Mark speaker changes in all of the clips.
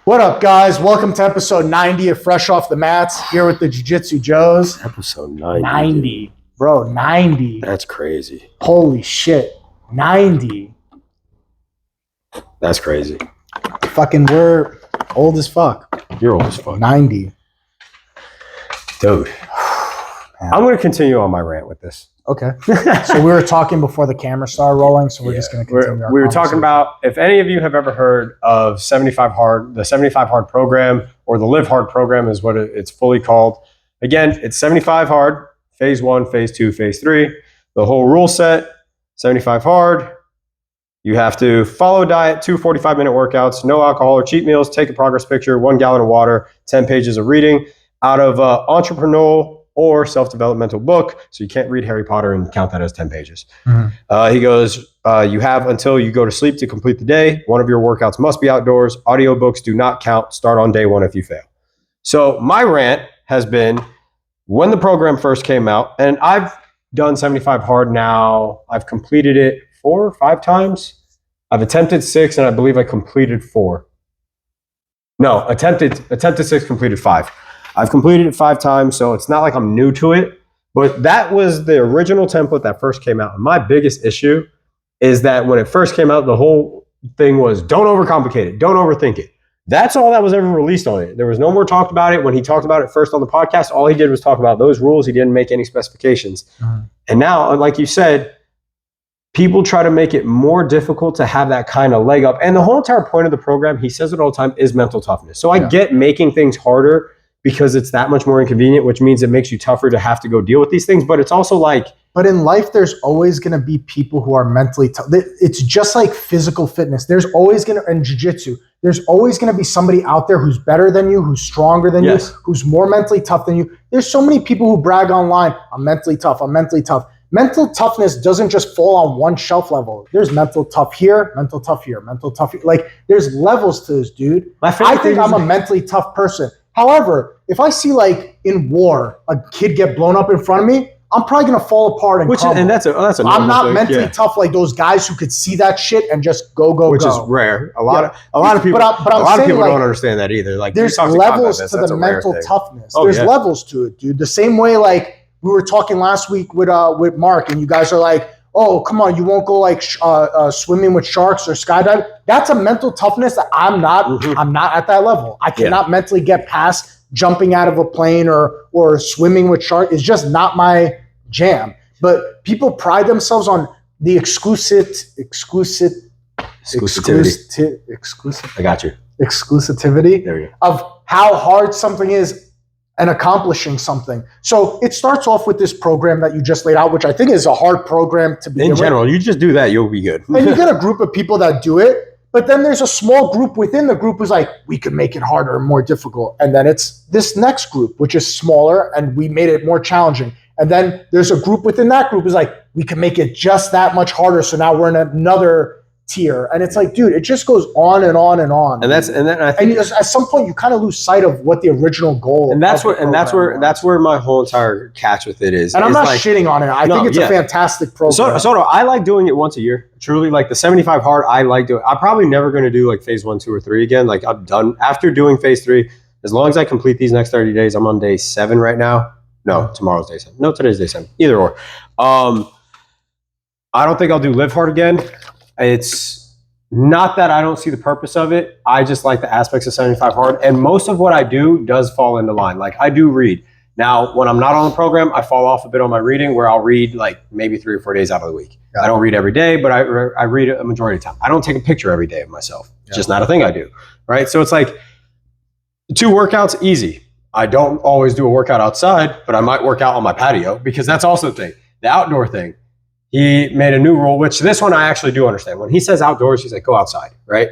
Speaker 1: What up, guys? Welcome to episode 90 of Fresh Off the Mats, here with the Jiu-Jitsu Joes.
Speaker 2: Episode 90.
Speaker 1: 90. Bro, 90.
Speaker 2: That's crazy.
Speaker 1: Holy shit. 90.
Speaker 2: That's crazy.
Speaker 1: Fucking, we're old as fuck.
Speaker 2: You're old as fuck.
Speaker 1: 90.
Speaker 2: Dude. I'm going to continue on my rant with this.
Speaker 1: Okay. So we were talking before the camera started rolling, so we're just going to continue.
Speaker 2: We were talking about, if any of you have ever heard of 75 Hard, the 75 Hard program, or the Live Hard program is what it's fully called. Again, it's 75 Hard, phase 1, phase 2, phase 3. The whole rule set, 75 Hard. You have to follow a diet, 2 45-minute workouts, no alcohol or cheat meals, take a progress picture, 1 gallon of water, 10 pages of reading out of entrepreneurial or self-developmental book. So you can't read Harry Potter and count that as 10 pages. Mm-hmm. He goes, you have until you go to sleep to complete the day. One of your workouts must be outdoors. Audiobooks do not count. Start on day 1 if you fail. So my rant has been, when the program first came out, and I've done 75 Hard now, I've completed it 4 or 5 times. I've attempted 6, and I believe I completed 4. No, attempted 6, completed 5. I've completed it 5 times, so it's not like I'm new to it, but that was the original template that first came out. And my biggest issue is that when it first came out, the whole thing was don't overcomplicate it, don't overthink it. That's all that was ever released on it. There was no more talked about it. When he talked about it first on the podcast, all he did was talk about those rules. He didn't make any specifications. Mm-hmm. And now, like you said, people try to make it more difficult to have that kind of leg up. And the whole entire point of the program, he says it all the time, is mental toughness. So I get making things harder because it's that much more inconvenient, which means it makes you tougher to have to go deal with these things. But it's also like...
Speaker 1: But in life, there's always going to be people who are mentally tough. It's just like physical fitness. There's always going to, in jiu-jitsu, there's always going to be somebody out there who's better than you, who's stronger than you, who's more mentally tough than you. There's so many people who brag online, I'm mentally tough, I'm mentally tough. Mental toughness doesn't just fall on one shelf level. There's mental tough here, mental tough here, mental tough here. Like, there's levels to this, dude. I think I'm a mentally tough person. However, if I see, like, in war, a kid get blown up in front of me, I'm probably going to fall apart and crumble.
Speaker 2: And that's a
Speaker 1: I'm not mentally tough like those guys who could see that shit and just go.
Speaker 2: Which is rare. A lot of people don't understand that either. Like,
Speaker 1: there's levels to the mental toughness. There's levels to it, dude. The same way, like, we were talking last week with Mark, and you guys are like, oh, come on, you won't go like swimming with sharks or skydiving. That's a mental toughness that I'm not. Mm-hmm. I'm not at that level. I cannot mentally get past jumping out of a plane or swimming with sharks. It's just not my jam. But people pride themselves on the exclusivity.
Speaker 2: I got you.
Speaker 1: Exclusivity
Speaker 2: there you go.
Speaker 1: Of how hard something is and accomplishing something. So it starts off with this program that you just laid out, which I think is a hard program to begin with.
Speaker 2: In general, you just do that, you'll be good.
Speaker 1: And you get a group of people that do it, but then there's a small group within the group who's like, we can make it harder and more difficult. And then it's this next group, which is smaller, and we made it more challenging. And then there's a group within that group who's like, we can make it just that much harder. So now we're in another tier, and it's like, dude, it just goes on and on and on.
Speaker 2: And then I think
Speaker 1: at some point you kind of lose sight of what the original goal.
Speaker 2: And that's where my whole entire catch with it is.
Speaker 1: And I'm not shitting on it. I think it's a fantastic program.
Speaker 2: So I like doing it once a year. Truly, like the 75 Hard, I like doing. I'm probably never going to do like phase 1, 2, or 3 again. Like, I'm done after doing phase 3. As long as I complete these next 30 days, I'm on day 7 right now. No, tomorrow's day 7. No, today's day 7. Either or. I don't think I'll do Live Hard again. It's not that I don't see the purpose of it. I just like the aspects of 75 Hard. And most of what I do does fall into line. Like, I do read. Now, when I'm not on the program, I fall off a bit on my reading, where I'll read like maybe 3 or 4 days out of the week. I don't read every day, but I read a majority of the time. I don't take a picture every day of myself. It's just not a thing I do. Right? So it's like 2 workouts, easy. I don't always do a workout outside, but I might work out on my patio, because that's also the thing. The outdoor thing. He made a new rule, which this one I actually do understand. When he says outdoors, he's like, go outside, right?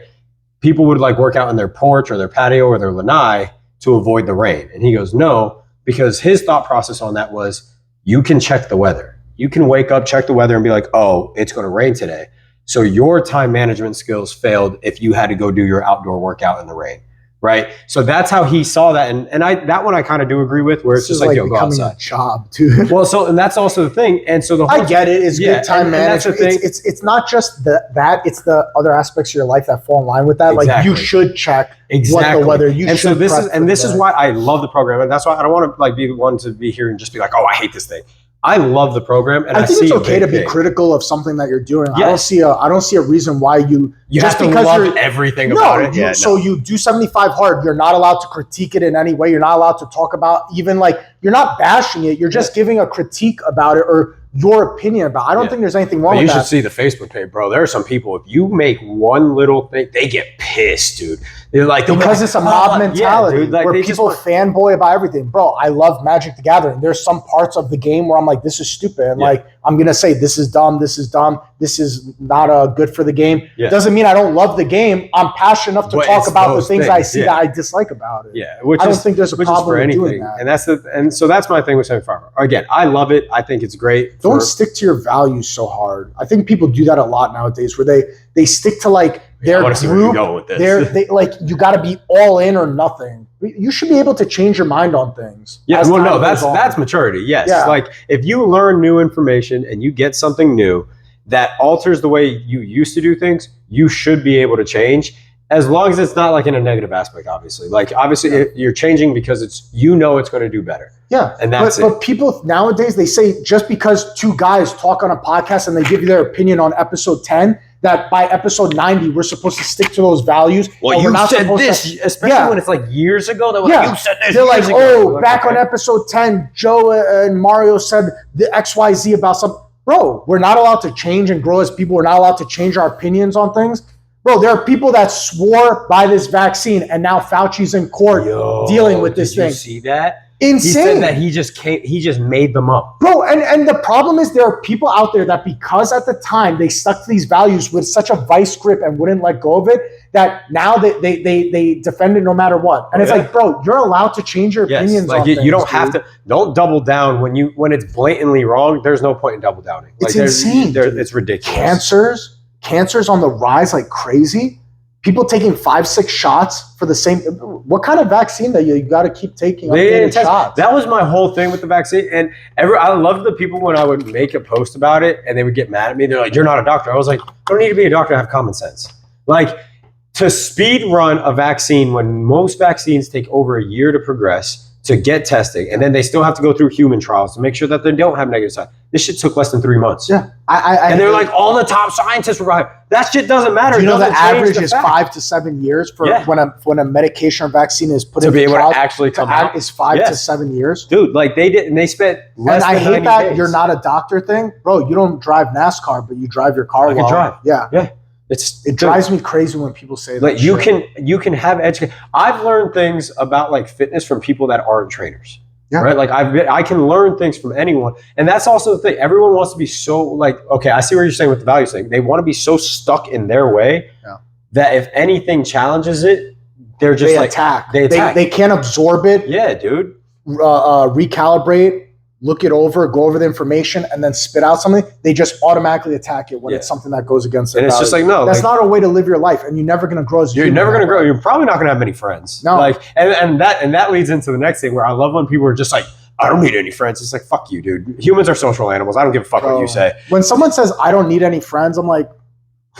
Speaker 2: People would like work out in their porch or their patio or their lanai to avoid the rain. And he goes, no, because his thought process on that was, you can check the weather. You can wake up, check the weather, and be like, oh, it's going to rain today. So your time management skills failed if you had to go do your outdoor workout in the rain. right? So that's how he saw that, and that one I kind of do agree with, where it's
Speaker 1: This
Speaker 2: just
Speaker 1: is
Speaker 2: like, yo, go
Speaker 1: becoming
Speaker 2: outside.
Speaker 1: a job, dude.
Speaker 2: Well, so and that's also the thing, and so the whole
Speaker 1: I get it. It's good time
Speaker 2: and that's the
Speaker 1: management.
Speaker 2: thing.
Speaker 1: It's not just that. It's the other aspects of your life that fall in line with that. Like
Speaker 2: Exactly.
Speaker 1: you should check
Speaker 2: exactly
Speaker 1: what the weather. You
Speaker 2: and
Speaker 1: should
Speaker 2: so this
Speaker 1: prep
Speaker 2: is
Speaker 1: for
Speaker 2: and this
Speaker 1: the
Speaker 2: is
Speaker 1: day.
Speaker 2: why I love the program, and that's why I don't want to like be the one to be here and just be like, oh, I hate this thing. I love the program, and
Speaker 1: I think
Speaker 2: see
Speaker 1: it's
Speaker 2: a
Speaker 1: okay
Speaker 2: big
Speaker 1: to be
Speaker 2: thing.
Speaker 1: critical of something that you're doing.
Speaker 2: Yes.
Speaker 1: I don't see a reason why you
Speaker 2: have to love everything about it.
Speaker 1: So you do 75 hard. You're not allowed to critique it in any way. You're not allowed to talk about even like you're not bashing it. You're just giving a critique about it or your opinion about it. I don't think there's anything wrong
Speaker 2: But
Speaker 1: with
Speaker 2: you
Speaker 1: that.
Speaker 2: should see the Facebook page, bro. There are some people, if you make one little thing, they get pissed, dude. They're like,
Speaker 1: Because it's a mob mentality
Speaker 2: dude, like,
Speaker 1: where
Speaker 2: they
Speaker 1: people
Speaker 2: just
Speaker 1: fanboy about everything. Bro, I love Magic the Gathering. There's some parts of the game where I'm like, this is stupid. And like, I'm going to say, this is dumb. This is dumb. This is not good for the game.
Speaker 2: Yeah.
Speaker 1: Doesn't mean I don't love the game. I'm passionate enough to
Speaker 2: But
Speaker 1: talk
Speaker 2: it's
Speaker 1: about the
Speaker 2: those
Speaker 1: things I
Speaker 2: things,
Speaker 1: see that I dislike about it.
Speaker 2: Yeah, which
Speaker 1: I don't
Speaker 2: is
Speaker 1: think there's a
Speaker 2: which is
Speaker 1: problem
Speaker 2: for
Speaker 1: with doing
Speaker 2: anything,
Speaker 1: that.
Speaker 2: and so that's my thing with 75. Again, I love it. I think it's great.
Speaker 1: Don't stick to your values so hard. I think people do that a lot nowadays where they stick to like their
Speaker 2: I want to see where you
Speaker 1: group.
Speaker 2: go with this.
Speaker 1: They like you got to be all in or nothing. You should be able to change your mind on things.
Speaker 2: Yeah,
Speaker 1: as
Speaker 2: well,
Speaker 1: time
Speaker 2: no,
Speaker 1: goes on.
Speaker 2: that's maturity. Yes,
Speaker 1: Yeah.
Speaker 2: like if you learn new information and you get something new that alters the way you used to do things, you should be able to change. As long as it's not like in a negative aspect, obviously. Like obviously you're changing because it's it's going to do better.
Speaker 1: Yeah,
Speaker 2: and that's
Speaker 1: but people nowadays they say just because two guys talk on a podcast and they give you their opinion on episode 10, that by episode 90 we're supposed to stick to those values.
Speaker 2: Well,
Speaker 1: and we're
Speaker 2: you
Speaker 1: not
Speaker 2: said
Speaker 1: supposed
Speaker 2: this,
Speaker 1: to,
Speaker 2: especially when it's like years ago. They're like, you said this.
Speaker 1: They're like,
Speaker 2: years ago.
Speaker 1: oh, back on episode 10, Joe and Mario said the XYZ about something. Bro, we're not allowed to change and grow as people. We're not allowed to change our opinions on things. Bro, there are people that swore by this vaccine and now Fauci's in court dealing with this
Speaker 2: did
Speaker 1: thing.
Speaker 2: You see that?
Speaker 1: Insane.
Speaker 2: He said that he just made them up.
Speaker 1: Bro, and the problem is there are people out there that because at the time they stuck to these values with such a vice grip and wouldn't let go of it, that now they defend it no matter what. And it's like, bro, you're allowed to change your opinions on things.
Speaker 2: You don't have to. Don't double down when it's blatantly wrong. There's no point in double downing. Like,
Speaker 1: It's insane.
Speaker 2: It's ridiculous.
Speaker 1: Cancer's on the rise like crazy. People taking 5-6 shots for the same. What kind of vaccine that you got to keep taking? Shots.
Speaker 2: That was my whole thing with the vaccine. And I loved the people when I would make a post about it and they would get mad at me. They're like, "You're not a doctor." I was like, "I don't need to be a doctor to have common sense." Like to speed run a vaccine when most vaccines take over a year to progress to get testing, and then they still have to go through human trials to make sure that they don't have negative side. This shit took less than 3 months.
Speaker 1: Yeah,
Speaker 2: and they're like, all the top scientists were right. That shit doesn't matter.
Speaker 1: Do you know the average is
Speaker 2: fact.
Speaker 1: 5 to 7 years for when a medication or vaccine is put
Speaker 2: to
Speaker 1: into
Speaker 2: be able
Speaker 1: trials,
Speaker 2: to actually come out?
Speaker 1: Is 5 to 7 years,
Speaker 2: dude. Like they did, and they spent less.
Speaker 1: And I
Speaker 2: than
Speaker 1: hate
Speaker 2: 90
Speaker 1: that
Speaker 2: days.
Speaker 1: you're not a doctor thing, bro. You don't drive NASCAR, but you drive your car.
Speaker 2: I can drive.
Speaker 1: Yeah. It drives me crazy when people say that.
Speaker 2: Like you can have education. I've learned things about like fitness from people that aren't trainers. Yeah. Right. Like I can learn things from anyone. And that's also the thing. Everyone wants to be so like, okay, I see what you're saying with the values thing. They want to be so stuck in their way that if anything challenges it, they're just
Speaker 1: attack.
Speaker 2: They attack.
Speaker 1: They can't absorb it.
Speaker 2: Yeah, dude.
Speaker 1: Recalibrate, look it over, go over the information, and then spit out something. They just automatically attack it when it's something that goes against their
Speaker 2: And it's
Speaker 1: values.
Speaker 2: just like, no.
Speaker 1: That's not a way to live your life, and you're never going to grow as a
Speaker 2: You're
Speaker 1: human
Speaker 2: never going to
Speaker 1: that
Speaker 2: grow.
Speaker 1: way.
Speaker 2: You're probably not going to have many friends.
Speaker 1: No.
Speaker 2: Like, and that leads into the next thing where I love when people are just like, I don't need any friends. It's like, fuck you, dude. Humans are social animals. I don't give a fuck what you say.
Speaker 1: When someone says, I don't need any friends, I'm like,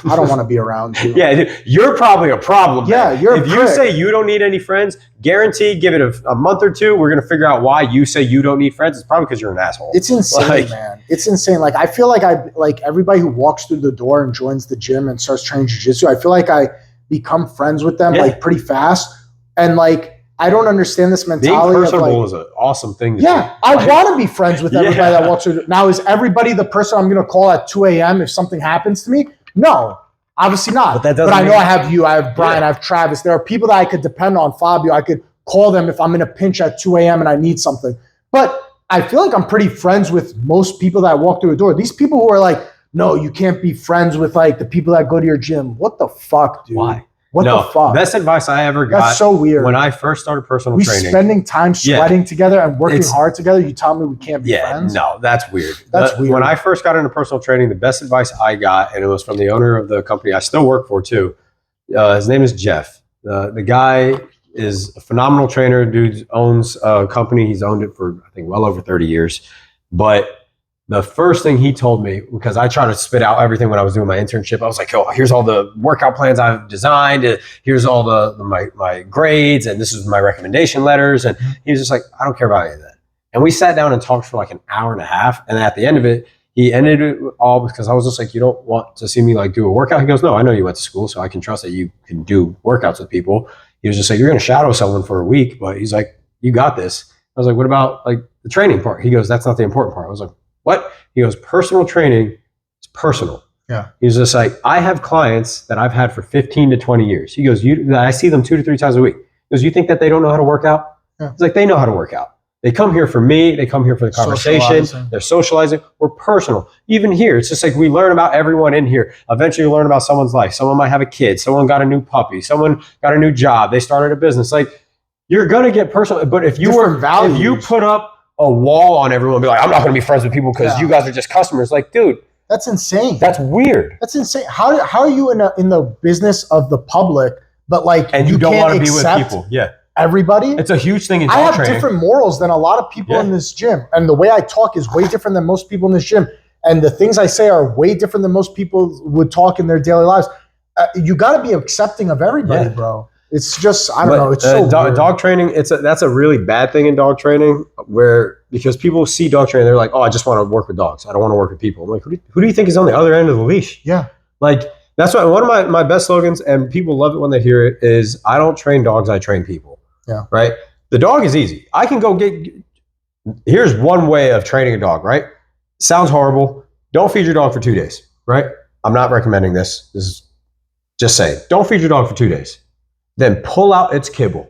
Speaker 1: I don't want to be around you.
Speaker 2: Yeah, dude, you're probably a problem.
Speaker 1: Yeah,
Speaker 2: man.
Speaker 1: you're a
Speaker 2: If you
Speaker 1: prick.
Speaker 2: say you don't need any friends, guaranteed, give it a month or two, we're going to figure out why you say you don't need friends. It's probably because you're an asshole.
Speaker 1: It's insane, man. It's insane. Like, I feel like everybody who walks through the door and joins the gym and starts training jiu-jitsu, I feel like I become friends with them like pretty fast. And like, I don't understand this mentality.
Speaker 2: Being personable
Speaker 1: of
Speaker 2: is an awesome thing.
Speaker 1: I want to be friends with everybody that walks through. Now, is everybody the person I'm going to call at 2 a.m. if something happens to me? No, obviously not. But I know I have you, I have Brian, I have Travis. There are people that I could depend on. Fabio, I could call them if I'm in a pinch at 2 a.m. and I need something. But I feel like I'm pretty friends with most people that walk through a door. These people who are like, no, you can't be friends with like the people that go to your gym. What the fuck, dude?
Speaker 2: Why?
Speaker 1: What the fuck?
Speaker 2: Best advice I ever got.
Speaker 1: That's so weird.
Speaker 2: When I first started personal training.
Speaker 1: Spending time sweating together and working hard together. You tell me we can't be friends?
Speaker 2: No, that's weird.
Speaker 1: That's weird.
Speaker 2: When I first got into personal training, the best advice I got, and it was from the owner of the company I still work for too. His name is Jeff. The guy, is a phenomenal trainer. Dude owns a company. He's owned it for, I think, well over 30 years. But the first thing he told me, because I try to spit out everything when I was doing my internship, I was like, oh, here's all the workout plans I've designed. Here's all my grades, and this is my recommendation letters. And he was just like, I don't care about any of that. And we sat down and talked for like an hour and a half. And at the end of it, he ended it all because I was just like, you don't want to see me like do a workout? He goes, no, I know you went to school, so I can trust that you can do workouts with people. He was just like, you're going to shadow someone for a week, but he's like, you got this. I was like, what about like the training part? He goes, that's not the important part. I was like, what? He goes, personal training is personal.
Speaker 1: Yeah.
Speaker 2: He's just like, I have clients that I've had for 15 to 20 years. He goes, I see them 2 to 3 times a week. He goes, you think that they don't know how to work out?
Speaker 1: Yeah.
Speaker 2: He's like, they know how to work out. They come here for me. They come here for the conversation. They're socializing. We're personal. Even here, it's just like we learn about everyone in here. Eventually, you learn about someone's life. Someone might have a kid. Someone got a new puppy. Someone got a new job. They started a business. Like, you're gonna get personal. But if you put up a wall on everyone, be like, I'm not going to be friends with people because you guys are just customers. Like, dude,
Speaker 1: that's insane.
Speaker 2: That's weird.
Speaker 1: That's insane. How are you in the business of the public, but like,
Speaker 2: and you don't want to be with people? Yeah,
Speaker 1: everybody.
Speaker 2: It's a huge thing in dog
Speaker 1: I have
Speaker 2: training.
Speaker 1: different morals than a lot of people in this gym, and the way I talk is way different than most people in this gym, and the things I say are way different than most people would talk in their daily lives. You got to be accepting of everybody, bro. It's just, I don't know. It's so weird.
Speaker 2: Dog training. That's a really bad thing in dog training, because people see dog training, they're like, oh, I just want to work with dogs. I don't want to work with people. I'm like, who do you think is on the other end of the leash?
Speaker 1: Yeah.
Speaker 2: Like, that's why one of my best slogans, and people love it when they hear it, is I don't train dogs, I train people.
Speaker 1: Yeah.
Speaker 2: Right. The dog is easy. I can go here's one way of training a dog. Right. Sounds horrible. Don't feed your dog for 2 days. Right. I'm not recommending this. This is just saying, don't feed your dog for 2 days. Then pull out its kibble.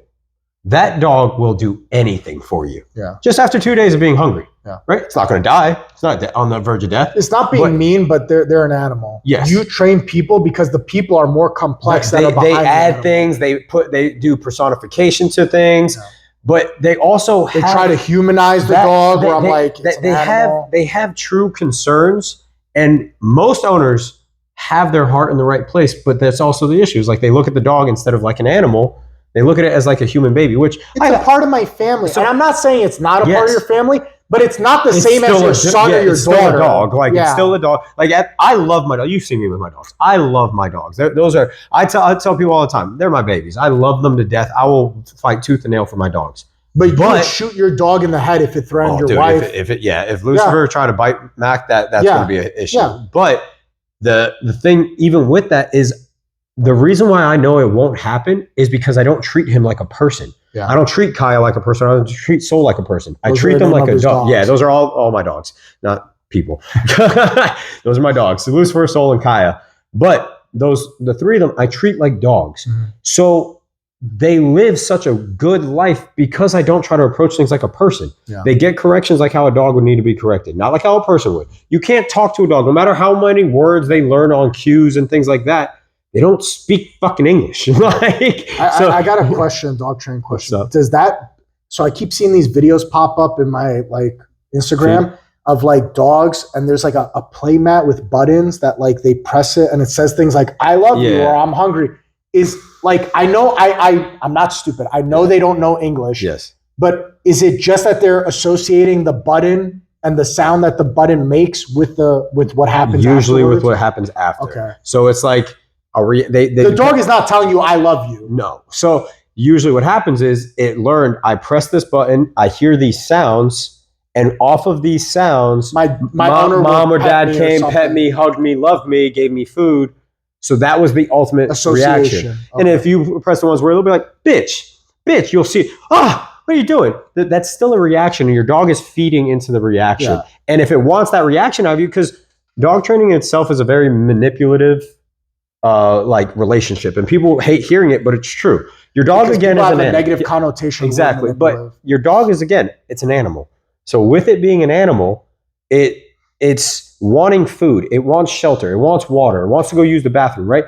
Speaker 2: That dog will do anything for you.
Speaker 1: Yeah.
Speaker 2: Just after 2 days of being hungry.
Speaker 1: Yeah.
Speaker 2: Right? It's not going to die. It's not on the verge of death.
Speaker 1: It's not being mean, but they're an animal.
Speaker 2: Yes.
Speaker 1: You train people because the people are more complex.
Speaker 2: They add things. They do personification to things. Yeah. But they also
Speaker 1: try to humanize the dog. Where I'm like,
Speaker 2: they have true concerns, and most owners have their heart in the right place, but that's also the issue. Is like they look at the dog instead of like an animal. They look at it as like a human baby, which
Speaker 1: it's a part of my family. So, and I'm not saying it's not a part of your family, but it's not the same as your son or your daughter.
Speaker 2: It's still a dog. Like it's still a dog. Like I love my dog. You've seen me with my dogs. I love my dogs. I tell people all the time, they're my babies. I love them to death. I will fight tooth and nail for my dogs.
Speaker 1: But you would shoot your dog in the head if it threatened your wife.
Speaker 2: If Lucifer tried to bite Mac, that's going to be an issue. Yeah. But the thing, even with that, is the reason why I know it won't happen is because I don't treat him like a person. Yeah. I don't treat Kaya like a person. I don't treat Soul like a person. I treat them like a dog. Yeah, those are all my dogs, not people. Those are my dogs. So Lucifer, Soul, and Kaya. But the three of them, I treat like dogs. Mm-hmm. So they live such a good life because I don't try to approach things like a person. Yeah. They get corrections like how a dog would need to be corrected, not like how a person would. You can't talk to a dog, no matter how many words they learn on cues and things like that. They don't speak fucking English.
Speaker 1: I got a question, dog training question. So I keep seeing these videos pop up in my like Instagram of like dogs, and there's like a play mat with buttons that like they press it and it says things like I love you or I'm hungry. Is like, I know I'm not stupid. I know they don't know English.
Speaker 2: Yes.
Speaker 1: But is it just that they're associating the button and the sound that the button makes with what happens
Speaker 2: usually
Speaker 1: afterwards?
Speaker 2: with what happens after.
Speaker 1: Okay.
Speaker 2: So it's like
Speaker 1: the dog is not telling you I love you.
Speaker 2: No. So usually what happens is it learned, I press this button, I hear these sounds, and off of these sounds, my mom or dad came, pet me, hugged me, loved me, gave me food. So that was the ultimate reaction. Okay. And if you press the ones where they'll be like, bitch, you'll see, what are you doing? That's still a reaction, and your dog is feeding into the reaction. Yeah. And if it wants that reaction out of you, because dog training itself is a very manipulative like relationship, and people hate hearing it, but it's true. Your dog again is a
Speaker 1: negative connotation.
Speaker 2: Exactly. But your dog is, again, it's an animal. So with it being an animal, it's wanting food, it wants shelter, it wants water, it wants to go use the bathroom, right?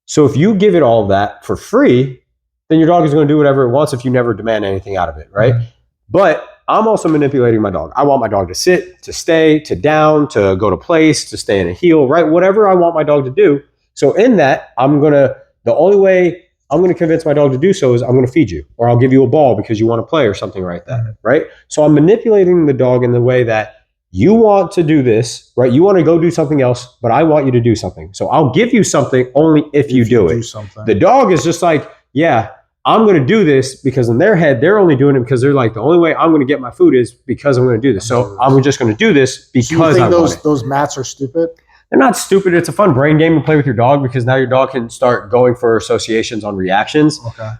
Speaker 2: So if you give it all of that for free, then your dog is going to do whatever it wants if you never demand anything out of it, right? Mm-hmm. But I'm also manipulating my dog. I want my dog to sit, to stay, to down, to go to place, to stay in a heel, right? Whatever I want my dog to do. So in that, the only way I'm going to convince my dog to do so is I'm going to feed you, or I'll give you a ball because you want to play or something like that, right? So I'm manipulating the dog in the way that you want to do this, right? You want to go do something else, but I want you to do something. So I'll give you something only if you do it.
Speaker 1: Something.
Speaker 2: The dog is just like, yeah, I'm going to do this because in their head, they're only doing it because they're like, the only way I'm going to get my food is because I'm going to do this. So I'm just going to do this because
Speaker 1: so you think
Speaker 2: I want it.
Speaker 1: Those mats are stupid?
Speaker 2: They're not stupid. It's a fun brain game to play with your dog because now your dog can start going for associations on reactions.
Speaker 1: Okay.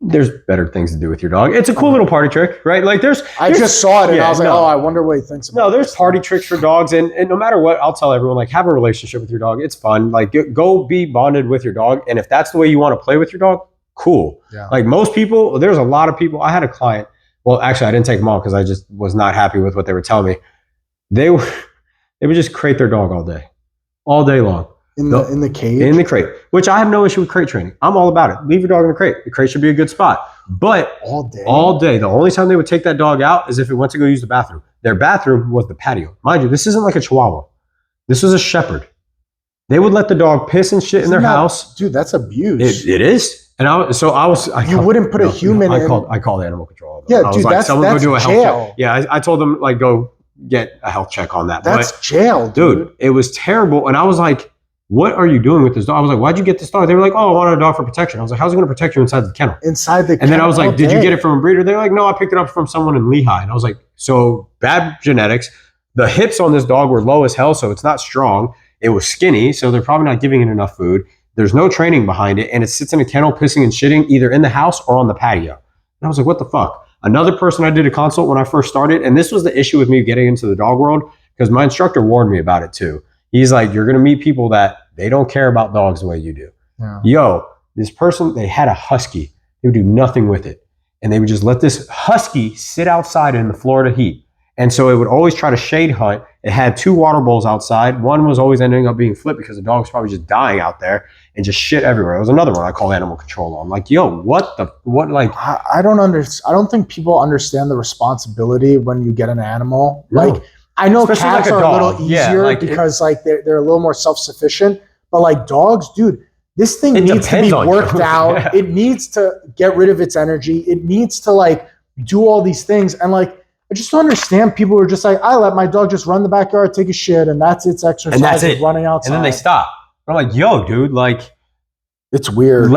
Speaker 2: There's better things to do with your dog. It's a cool little party trick, right? Like I
Speaker 1: just saw it and I was like, oh, I wonder what he thinks about
Speaker 2: there's party tricks for dogs. And no matter what, I'll tell everyone, like, have a relationship with your dog. It's fun. Like, go be bonded with your dog. And if that's the way you want to play with your dog, cool.
Speaker 1: Yeah.
Speaker 2: Like most people, there's a lot of people. I had a client. Well, actually, I didn't take them all because I just was not happy with what they were telling me. They would just crate their dog all day long.
Speaker 1: In the cage?
Speaker 2: In the crate, which I have no issue with crate training. I'm all about it. Leave your dog in the crate. The crate should be a good spot. But all day. The only time they would take that dog out is if it went to go use the bathroom. Their bathroom was the patio. Mind you, this isn't like a Chihuahua. This was a Shepherd. They would let the dog piss and shit in their house.
Speaker 1: Dude, that's abuse.
Speaker 2: It is. And you
Speaker 1: wouldn't put a human in.
Speaker 2: I called animal control.
Speaker 1: Yeah,
Speaker 2: I was
Speaker 1: dude,
Speaker 2: like, someone go do a health
Speaker 1: jail.
Speaker 2: check. Yeah, I told them, like, go get a health check on that.
Speaker 1: That's jail, dude.
Speaker 2: It was terrible. And I was like, what are you doing with this dog? I was like, why'd you get this dog? They were like, oh, I wanted a dog for protection. I was like, how's it going to protect you inside the kennel?
Speaker 1: And
Speaker 2: then I was like, did you get it from a breeder? They were like, no, I picked it up from someone in Lehigh. And I was like, so bad genetics. The hips on this dog were low as hell, so it's not strong. It was skinny, so they're probably not giving it enough food. There's no training behind it, and it sits in a kennel pissing and shitting either in the house or on the patio. And I was like, what the fuck? Another person I did a consult when I first started, and this was the issue with me getting into the dog world, because my instructor warned me about it too. He's like, you're going to meet people that they don't care about dogs the way you do.
Speaker 1: Yeah.
Speaker 2: Yo, this person, they had a husky. They would do nothing with it. And they would just let this husky sit outside in the Florida heat. And so it would always try to shade hunt. It had 2 water bowls outside. One was always ending up being flipped because the dog was probably just dying out there and just shit everywhere. It was another one I called animal control on. Like, yo,
Speaker 1: I don't think people understand the responsibility when you get an animal.
Speaker 2: No.
Speaker 1: Like, I know
Speaker 2: especially
Speaker 1: cats
Speaker 2: like
Speaker 1: are
Speaker 2: dog.
Speaker 1: a little easier because they're a little more self-sufficient, but like dogs, dude, this thing needs to be worked out. Yeah. It needs to get rid of its energy. It needs to like do all these things. And like, I just don't understand people who are just like, I let my dog just run the backyard, take a shit, and that's its exercise.
Speaker 2: And that's it.
Speaker 1: Running outside.
Speaker 2: And then they stop. I'm like, yo, dude, like,
Speaker 1: it's weird.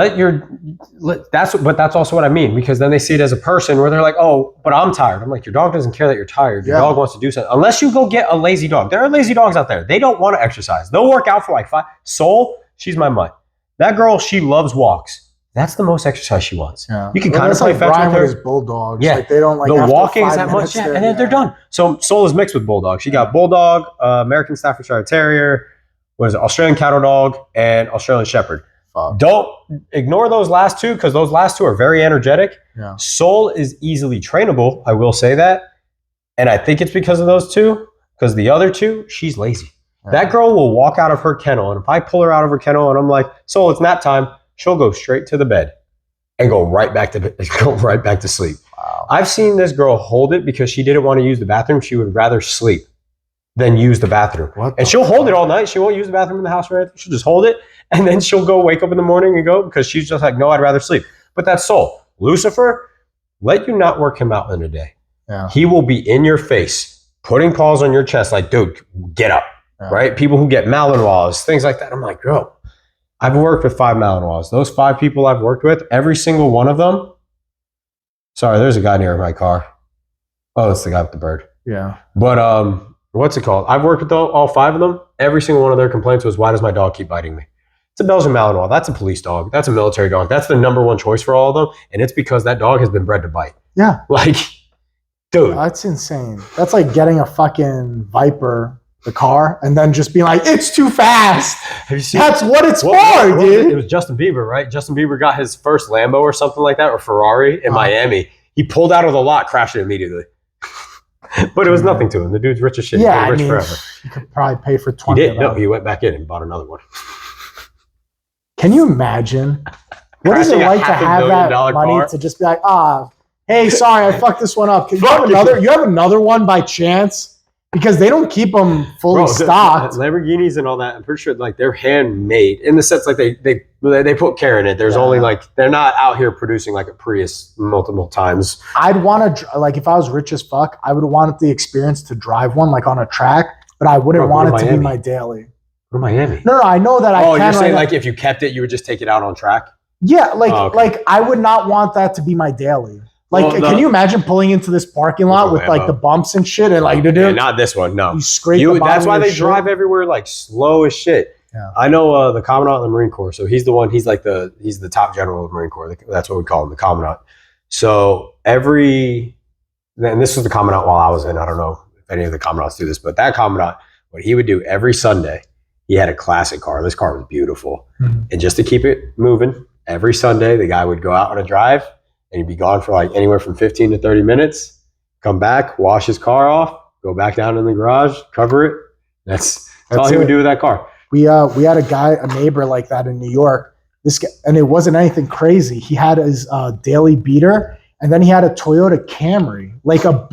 Speaker 2: That's also what I mean, because then they see it as a person where they're like, oh, but I'm tired. I'm like, your dog doesn't care that you're tired. Your dog wants to do something. Unless you go get a lazy dog. There are lazy dogs out there. They don't want to exercise. They'll work out for like 5. Soul, she's my mutt. That girl, she loves walks. That's the most exercise she wants.
Speaker 1: Yeah.
Speaker 2: You can kind of play
Speaker 1: like
Speaker 2: fetch
Speaker 1: Brian
Speaker 2: with her.
Speaker 1: With his bulldogs.
Speaker 2: Yeah.
Speaker 1: Like they don't like
Speaker 2: the walking is that much. Yeah. And then they're done. So Soul is mixed with bulldog. She got bulldog, American Staffordshire Terrier, Australian cattle dog, and Australian Shepherd. Don't ignore those last 2 because those last 2 are very energetic.
Speaker 1: Yeah.
Speaker 2: Soul is easily trainable. I will say that. And I think it's because of those 2, because the other 2, she's lazy. Yeah. That girl will walk out of her kennel. And if I pull her out of her kennel and I'm like, Soul, it's nap time, she'll go straight to the bed and go right back to sleep.
Speaker 1: Wow.
Speaker 2: I've seen this girl hold it because she didn't want to use the bathroom. She would rather sleep than use the bathroom. And she'll hold it all night. She won't use the bathroom in the house or anything. She'll just hold it. And then she'll go wake up in the morning and go because she's just like, no, I'd rather sleep. But that's Soul. Lucifer, let you not work him out in a day.
Speaker 1: Yeah.
Speaker 2: He will be in your face, putting paws on your chest like, dude, get up, right? People who get Malinois, things like that. I'm like, bro, I've worked with 5 Malinois. Those 5 people I've worked with, every single one of them. Sorry, there's a guy near my car. Oh, it's the guy with the bird.
Speaker 1: Yeah.
Speaker 2: But what's it called? I've worked with all 5 of them. Every single one of their complaints was, why does my dog keep biting me? It's a Belgian Malinois. That's a police dog. That's a military dog. That's the number 1 choice for all of them. And it's because that dog has been bred to bite.
Speaker 1: Yeah.
Speaker 2: Like, dude.
Speaker 1: That's insane. That's like getting a fucking Viper, the car, and then just being like, it's too fast.
Speaker 2: Have you seen
Speaker 1: That's what it's for, dude.
Speaker 2: It was Justin Bieber, right? Justin Bieber got his first Lambo or something like that, or Ferrari in Miami. He pulled out of the lot, crashed it immediately. But it was nothing to him. The dude's rich as shit.
Speaker 1: Yeah,
Speaker 2: He's been rich forever.
Speaker 1: You could probably pay for 20.
Speaker 2: He did. No, he went back in and bought another one.
Speaker 1: Can you imagine? What is it like to have that money to just be like, hey, sorry, I fucked this one up. You have another one by chance? because they don't keep them fully
Speaker 2: Bro,
Speaker 1: stocked.
Speaker 2: Lamborghinis and all that, I'm pretty sure like they're handmade in the sense like they put care in it. There's only like they're not out here producing like a Prius multiple times.
Speaker 1: I'd want to like if I was rich as fuck, I would want the experience to drive one like on a track, but I wouldn't want it to be my daily.
Speaker 2: Go to Miami.
Speaker 1: No, I know that I can.
Speaker 2: Oh, you're saying like if you kept it, you would just take it out on track?
Speaker 1: Yeah, like I would not want that to be my daily. Like, can you imagine pulling into this parking lot with like the bumps and shit and like
Speaker 2: not this one, no.
Speaker 1: You scrape the bottom
Speaker 2: that's why they
Speaker 1: shit.
Speaker 2: drive everywhere like slow as shit.
Speaker 1: Yeah.
Speaker 2: I know the Commandant of the Marine Corps, so he's the one. He's the top general of the Marine Corps. That's what we call him, the Commandant. So and this was the Commandant while I was in. I don't know if any of the Commandants do this, but that Commandant, what he would do every Sunday, he had a classic car. This car was beautiful, and just to keep it moving, every Sunday the guy would go out on a drive. And he'd be gone for like anywhere from 15 to 30 minutes, come back, wash his car off, go back down in the garage, cover it. That's all he would do with that car.
Speaker 1: We had a neighbor like that in New York. This guy, and it wasn't anything crazy. He had his daily beater, and then he had a Toyota Camry, like a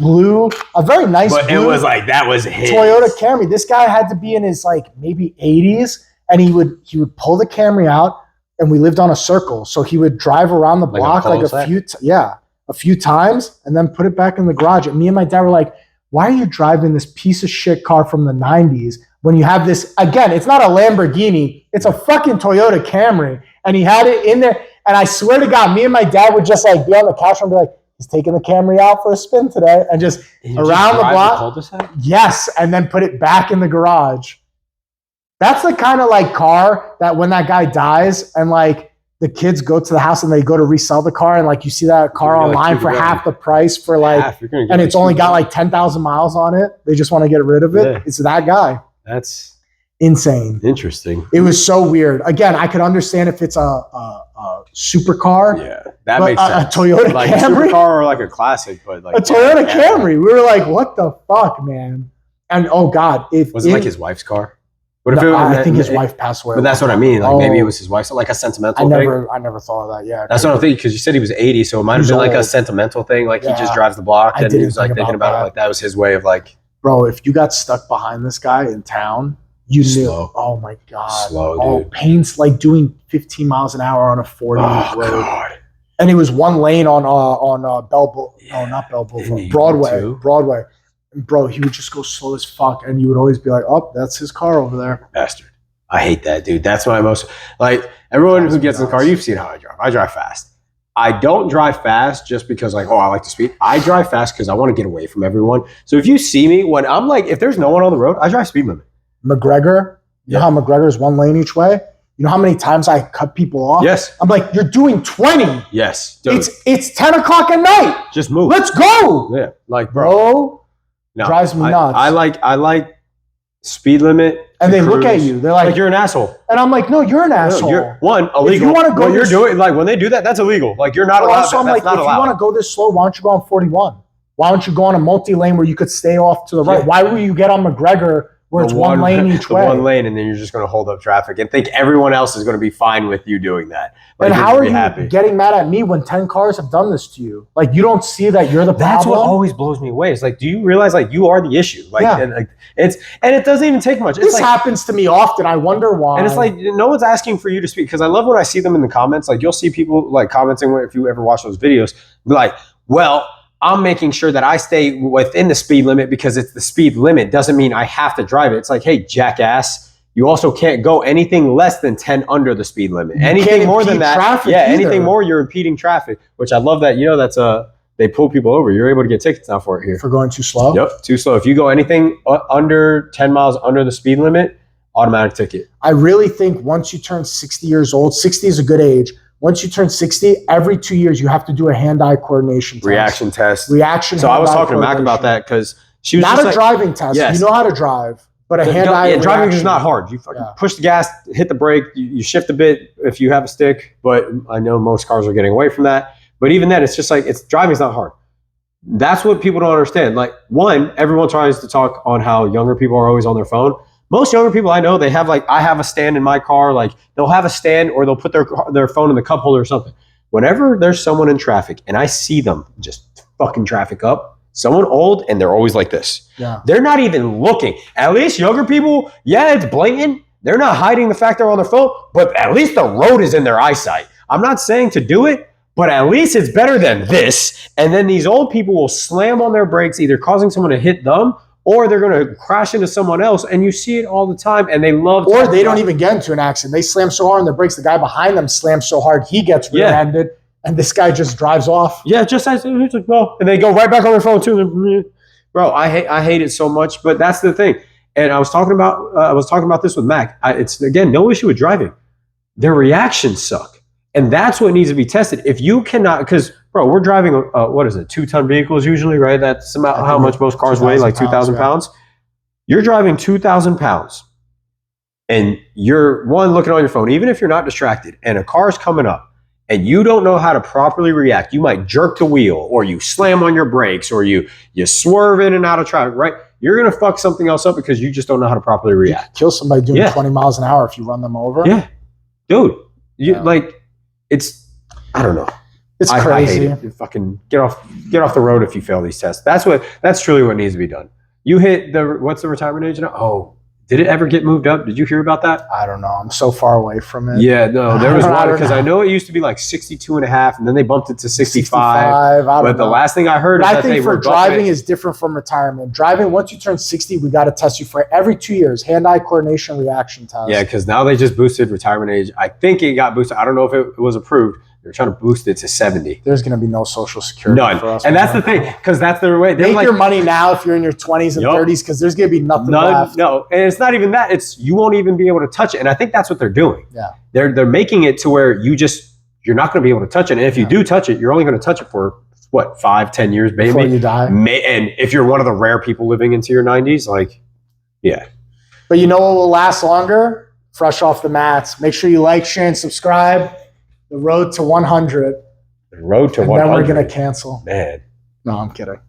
Speaker 1: very nice
Speaker 2: but
Speaker 1: blue.
Speaker 2: It was like that was his
Speaker 1: Toyota Camry. This guy had to be in his like maybe 80s, and he would pull the Camry out. And we lived on a circle, so he would drive around the block like a few times, and then put it back in the garage. And me and my dad were like, "Why are you driving this piece of shit car from the '90s when you have this? Again, it's not a Lamborghini; it's a fucking Toyota Camry." And he had it in there. And I swear to God, me and my dad would just like be on the couch and be like, "He's taking the Camry out for a spin today," and just around the block. Yes, and then put it back in the garage. That's the kind of like car that when that guy dies and like the kids go to the house and they go to resell the car and like you see that car online for half the price for like, and it's only got like 10,000 miles on it. They just want to get rid of it. Yeah. It's that guy.
Speaker 2: That's
Speaker 1: insane.
Speaker 2: Interesting.
Speaker 1: It was so weird. Again, I could understand if it's a supercar.
Speaker 2: Yeah, that makes sense.
Speaker 1: A Toyota
Speaker 2: like
Speaker 1: Camry,
Speaker 2: a supercar or like a classic, but like
Speaker 1: a Toyota Camry. We were like, what the fuck, man? And oh God,
Speaker 2: was it like his wife's car? What if
Speaker 1: I think his wife passed away.
Speaker 2: But that's what I mean. Like maybe it was his wife's, like a sentimental thing.
Speaker 1: I never thought of that. Yeah,
Speaker 2: that's what I'm thinking because you said he was 80, so it might have been like a sentimental thing. Like he just drives the block, and he was like thinking about it. Like that was his way of like.
Speaker 1: Bro, if you got stuck behind this guy in town, you knew. Oh my God.
Speaker 2: Slow, dude.
Speaker 1: Pain's like doing 15 miles an hour on a 40 road.
Speaker 2: God.
Speaker 1: And it was one lane on not Broadway. Bro, he would just go slow as fuck, and you would always be like, "Oh, that's his car over there."
Speaker 2: Bastard. I hate that, dude. That's my most like everyone who gets in the car. You've seen how I drive. I drive fast. I don't drive fast just because like, I like to speed. I drive fast because I want to get away from everyone. So if you see me when I'm like, if there's no one on the road, I drive speed limit.
Speaker 1: McGregor, you know how McGregor's one lane each way? You know how many times I cut people off?
Speaker 2: Yes.
Speaker 1: I'm like, you're doing 20.
Speaker 2: Yes. Dude.
Speaker 1: It's 10 o'clock at night.
Speaker 2: Just move.
Speaker 1: Let's go.
Speaker 2: Yeah. Like, bro.
Speaker 1: No, drives me nuts.
Speaker 2: I like speed limit.
Speaker 1: And they look at you. They're like,
Speaker 2: you're an asshole.
Speaker 1: And I'm like, no, you're an asshole.
Speaker 2: You're illegal.
Speaker 1: If you want to go,
Speaker 2: you're doing like when they do that, that's illegal. Like you're not allowed.
Speaker 1: Also, I'm like, if you want to go this slow, why don't you go on 41? Why don't you go on a multi-lane where you could stay off to the right? Why would you get on McGregor where it's one lane each way?
Speaker 2: One lane, and then you're just going to hold up traffic and think everyone else is going to be fine with you doing that.
Speaker 1: Like, and how are you getting mad at me when 10 cars have done this to you? Like, you don't see that you're the problem?
Speaker 2: That's what always blows me away. It's like, do you realize like you are the issue? Like, and it doesn't even take much.
Speaker 1: This happens to me often. I wonder why.
Speaker 2: And it's like no one's asking for you to speak because I love when I see them in the comments. Like you'll see people like commenting if you ever watch those videos, be like, well, I'm making sure that I stay within the speed limit because it's the speed limit. Doesn't mean I have to drive it. It's like, hey, jackass, you also can't go anything less than 10 under the speed limit. Anything more than that, anything more, you're impeding traffic. Which I love that. You know, that's they pull people over. You're able to get tickets now for it here
Speaker 1: for going too slow.
Speaker 2: Yep, too slow. If you go anything under 10 miles under the speed limit, automatic ticket.
Speaker 1: I really think once you turn 60 years old, 60 is a good age. Once you turn 60, every 2 years, you have to do a hand-eye coordination test.
Speaker 2: Reaction test.
Speaker 1: So
Speaker 2: I was talking to Mac about that because she was
Speaker 1: not a driving test. Yes. You know how to drive, but a hand-eye reaction.
Speaker 2: Driving is not hard. You fucking push the gas, hit the brake, you shift a bit if you have a stick, but I know most cars are getting away from that. But even then, it's just like, driving is not hard. That's what people don't understand. Like, one, everyone tries to talk on how younger people are always on their phone. Most younger people I know, they have like, I have a stand in my car. Like they'll have a stand or they'll put their phone in the cup holder or something. Whenever there's someone in traffic and I see them just fucking traffic up, someone old, and they're always like this.
Speaker 1: Yeah.
Speaker 2: They're not even looking. At least younger people, yeah, it's blatant. They're not hiding the fact they're on their phone, but at least the road is in their eyesight. I'm not saying to do it, but at least it's better than this. And then these old people will slam on their brakes, either causing someone to hit them or they're going to crash into someone else. And you see it all the time. And they love.
Speaker 1: Or they don't even get into an accident. They slam so hard on their brakes. The guy behind them slams so hard he gets rear-ended, and this guy just drives off.
Speaker 2: Yeah, just as it's like, well, and they go right back on their phone too. Bro, I hate it so much. But that's the thing. And I was talking about this with Mac. It's again no issue with driving. Their reactions suck. And that's what needs to be tested. If you cannot, because, bro, we're driving, what is it, 2-ton vehicles usually, right? That's about how much most cars weigh, like 2,000 pounds. You're driving 2,000 pounds, and you're, one, looking on your phone, even if you're not distracted, and a car's coming up, and you don't know how to properly react. You might jerk the wheel, or you slam on your brakes, or you swerve in and out of traffic, right? You're going to fuck something else up because you just don't know how to properly react.
Speaker 1: You kill somebody doing 20 miles an hour if you run them over.
Speaker 2: Yeah. Dude, I don't know.
Speaker 1: It's crazy.
Speaker 2: I hate it. You fucking get off the road if you fail these tests. That's truly what needs to be done. You hit what's the retirement age now? Oh, did it ever get moved up? Did you hear about that?
Speaker 1: I don't know. I'm so far away from it.
Speaker 2: Yeah, no, there was one because I know it used to be like 62 and a half, and then they bumped it to 65. But the last thing I heard is
Speaker 1: that
Speaker 2: I think
Speaker 1: for driving is different from retirement. Driving, once you turn 60, we got to test you for every 2 years, hand-eye coordination reaction test.
Speaker 2: Yeah, because now they just boosted retirement age. I think it got boosted. I don't know if it was approved. They're trying to boost it to 70.
Speaker 1: There's going to be no Social Security for us.
Speaker 2: And that's the thing, because that's their way.
Speaker 1: Make your money now if you're in your 20s and 30s, because there's going to be nothing left.
Speaker 2: No, and it's not even that. It's you won't even be able to touch it. And I think that's what they're doing.
Speaker 1: Yeah.
Speaker 2: They're making it to where you're not going to be able to touch it. And if you do touch it, you're only going to touch it for, 5-10 years, maybe?
Speaker 1: Before you die.
Speaker 2: And if you're one of the rare people living into your 90s, yeah.
Speaker 1: But you know what will last longer? Fresh off the mats. Make sure you like, share, and subscribe. The road to 100.
Speaker 2: The road to 100.
Speaker 1: And then we're going to cancel.
Speaker 2: Man.
Speaker 1: No, I'm kidding.